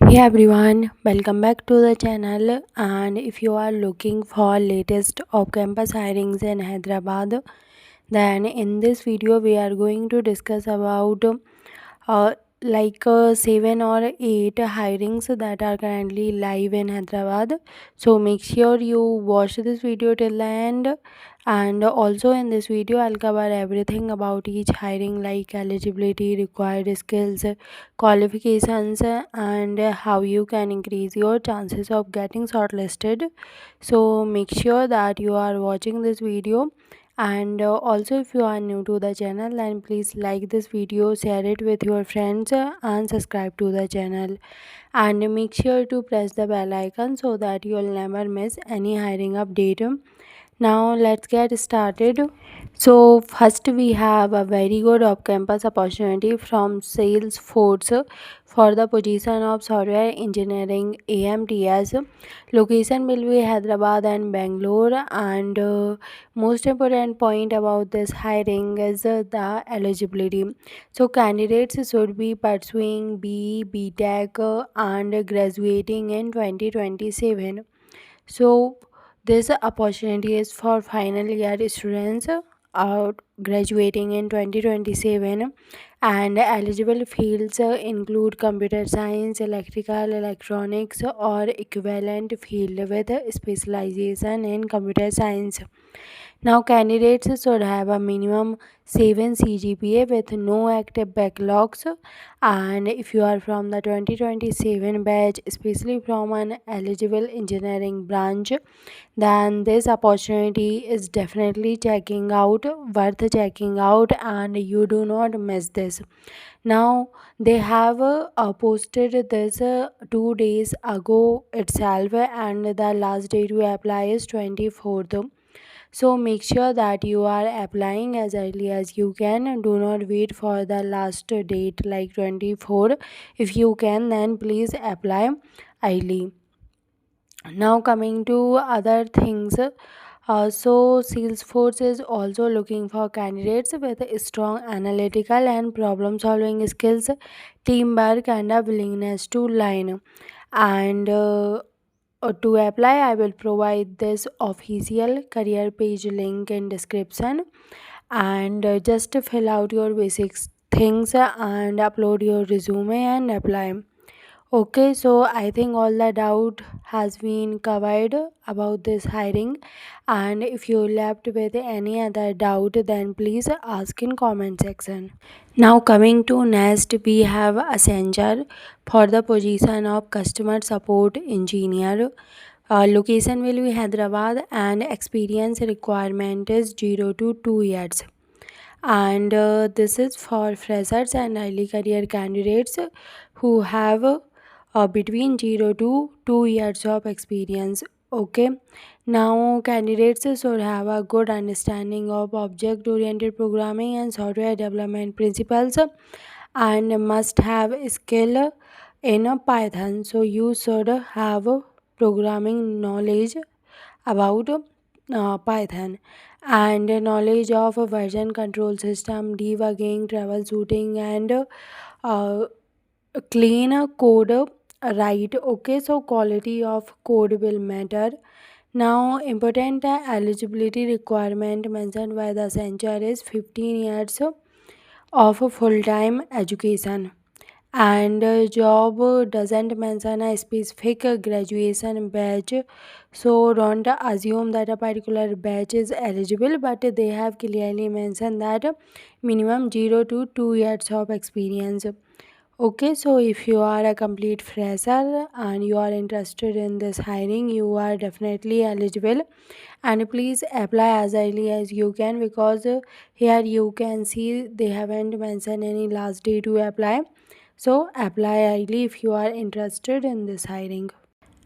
Hey everyone, welcome back to the channel. And if you are looking for latest off-campus hirings in Hyderabad, then in this video we are going to discuss about uh, 7 or 8 hirings that are currently live in Hyderabad. So make sure you watch this video till the end. And also in this video I'll cover everything about each hiring, like eligibility, required skills, qualifications, and how you can increase your chances of getting shortlisted. So make sure that you are watching this video. And also, if you are new to the channel, then please like this video, share it with your friends, and subscribe to the channel, and make sure to press the bell icon so that you'll never miss any hiring update. Now let's get started. So first we have a very good off-campus opportunity from Salesforce for the position of software engineering AMTS. Location will be Hyderabad and Bangalore, and most important point about this hiring is the eligibility. So candidates should be pursuing BTech and graduating in 2027. So this opportunity is for final year students graduating in 2027, and eligible fields include computer science, electrical, electronics, or equivalent field with specialization in computer science. Now, candidates should have a minimum 7 CGPA with no active backlogs. And if you are from the 2027 batch, especially from an eligible engineering branch, then this opportunity is definitely worth checking out, and you do not miss this. Now, they have posted this 2 days ago itself, and the last day to apply is 24th. So make sure that you are applying as early as you can. Do not wait for the last date like 24. If you can, then please apply early. Now coming to other things, so Salesforce is also looking for candidates with strong analytical and problem solving skills, teamwork, and a willingness to learn. And to apply, I will provide this official career page link in description, and just fill out your basics things and upload your resume and apply. Okay, so I think all the doubt has been covered about this hiring, and if you left with any other doubt, then please ask in comment section. Now coming to next, we have Accenture for the position of customer support engineer. Location will be Hyderabad, and experience requirement is 0 to 2 years. And this is for freshers and early career candidates who have between 0 to 2 years of experience. Okay, now candidates should have a good understanding of object oriented programming and software development principles, and must have skill in Python. So you should have programming knowledge about Python, and knowledge of a version control system, debugging, troubleshooting, and uh, clean code right. Okay, so quality of code will matter. Now important eligibility requirement mentioned by the Accenture is 15 years of a full-time education, and job doesn't mention a specific graduation batch, so don't assume that a particular batch is eligible, but they have clearly mentioned that minimum 0 to 2 years of experience. Okay, so if you are a complete fresher and you are interested in this hiring, you are definitely eligible, and please apply as early as you can, because here you can see they haven't mentioned any last day to apply. So apply early if you are interested in this hiring.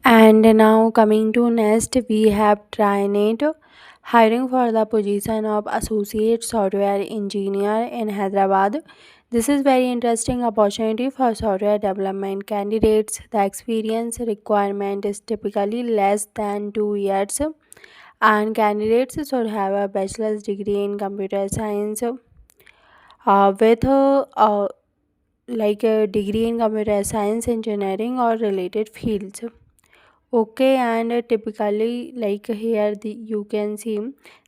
And now coming to next, we have TriNet hiring for the position of associate software engineer in Hyderabad. This is very interesting opportunity for software development candidates. The experience requirement is typically less than 2 years, and candidates should have a bachelor's degree in computer science with like a degree in computer science, engineering, or related fields. Okay, and typically, like here, you can see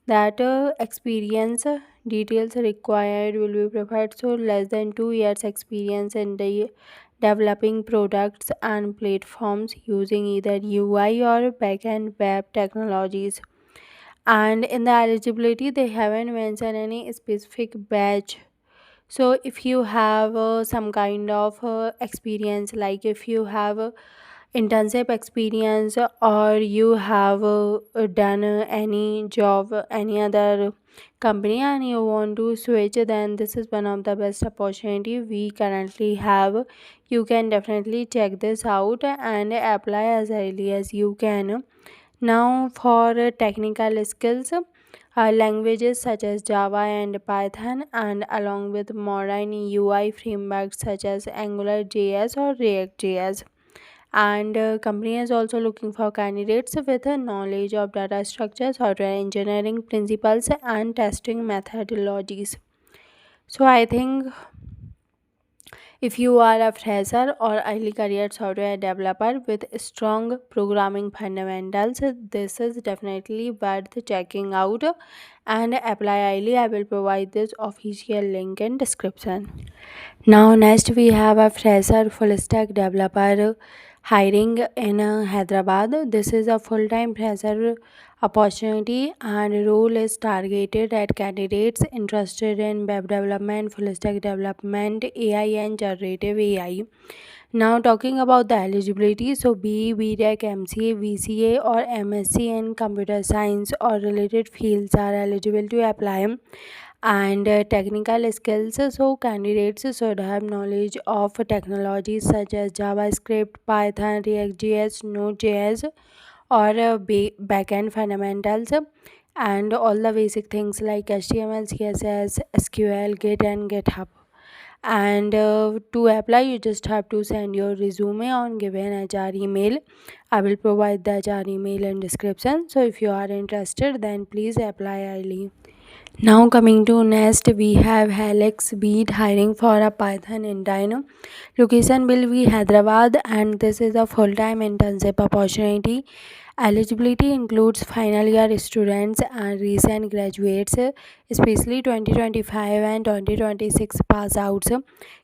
that experience details required will be provided. So, less than 2 years experience in the developing products and platforms using either UI or backend web technologies. And in the eligibility, they haven't mentioned any specific batch. So if you have some kind of experience, like if you have internship experience, or you have done any job any other company and you want to switch, then this is one of the best opportunity we currently have. You can definitely check this out and apply as early as you can. Now for technical skills, languages such as Java and Python, and along with modern UI frameworks such as Angular JS or React JS. And company is also looking for candidates with a knowledge of data structures, software engineering principles, and testing methodologies. So I think if you are a fresher or early career software developer with strong programming fundamentals, this is definitely worth checking out and apply early. I will provide this official link in description. Now next we have a fresher full stack developer hiring in Hyderabad. This is a full-time fresher opportunity and role is targeted at candidates interested in web development, full stack development, AI and generative AI. Now talking about the eligibility, so BE, BTech, MCA, VCA or MSc in computer science or related fields are eligible to apply. And technical skills, so candidates should have knowledge of technologies such as JavaScript, Python, React.js, Node.js, or backend fundamentals, and all the basic things like HTML, CSS, SQL, Git, and GitHub. And to apply, you just have to send your resume on given HR email. I will provide the HR email in description. So if you are interested, then please apply early. Now coming to next, we have HelixBeat hiring for a Python intern. Location will be Hyderabad, and this is a full-time internship opportunity. Eligibility includes final year students and recent graduates, especially 2025 and 2026 pass outs.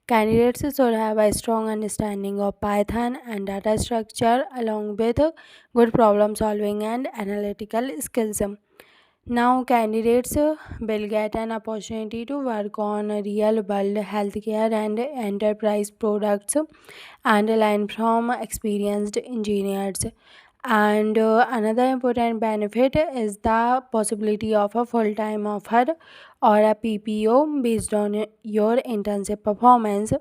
Candidates should have a strong understanding of Python and data structure along with good problem solving and analytical skills. Now, candidates will get an opportunity to work on real world healthcare and enterprise products and learn from experienced engineers. And another important benefit is the possibility of a full time offer or a PPO based on your internship performance.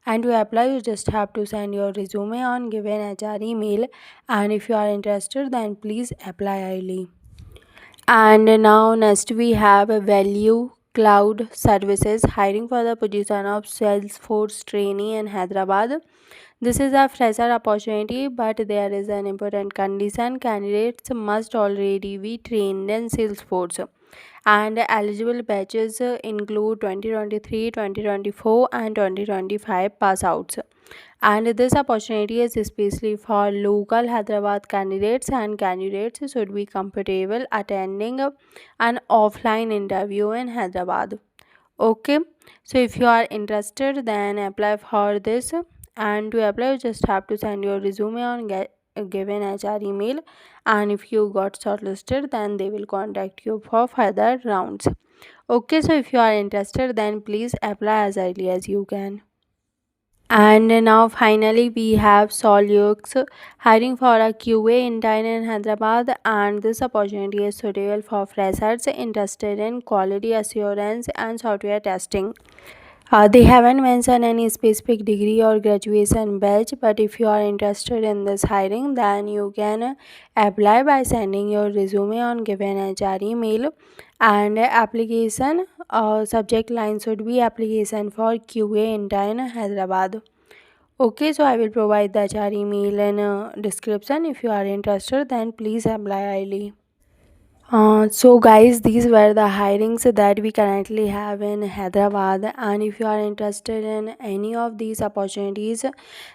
And to apply, you just have to send your resume on given HR email. And if you are interested, then please apply early. And now next we have a value cloud services hiring for the position of Salesforce trainee in Hyderabad. This is a fresher opportunity, but there is an important condition. Candidates must already be trained in Salesforce. And eligible batches include 2023, 2024, and 2025 pass outs. And this opportunity is especially for local Hyderabad candidates, and candidates should be comfortable attending an offline interview in Hyderabad. Okay, so if you are interested, then apply for this. And to apply, you just have to send your resume on given HR email, and if you got shortlisted, then they will contact you for further rounds. Okay, so if you are interested, then please apply as early as you can. And now finally we have Soulax hiring for a QA intern in Hyderabad, and this opportunity is suitable for freshers interested in quality assurance and software testing. They haven't mentioned any specific degree or graduation batch, but if you are interested in this hiring, then you can apply by sending your resume on given HR email. And application subject line should be application for QA intern Hyderabad. Okay, so I will provide the HR email in description. If you are interested, then please apply early. So guys, these were the hirings that we currently have in Hyderabad, and if you are interested in any of these opportunities,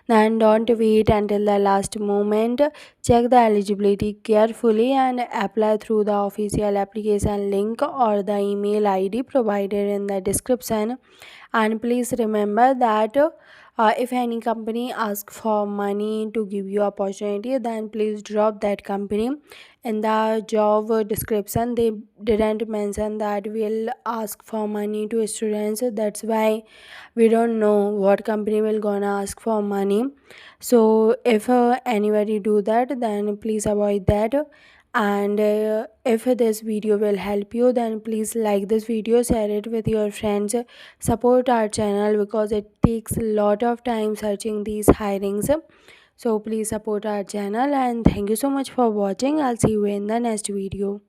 then don't wait until the last moment. Check the eligibility carefully and apply through the official application link or the email ID provided in the description. And please remember that if any company asks for money to give you opportunity, then please drop that company. In the job description they didn't mention that we'll ask for money to students, that's why we don't know what company will gonna ask for money. So if anybody do that, then please avoid that. And if this video will help you, then please like this video, share it with your friends, support our channel because it takes a lot of time searching these hirings. So please support our channel, and thank you so much for watching. I'll see you in the next video.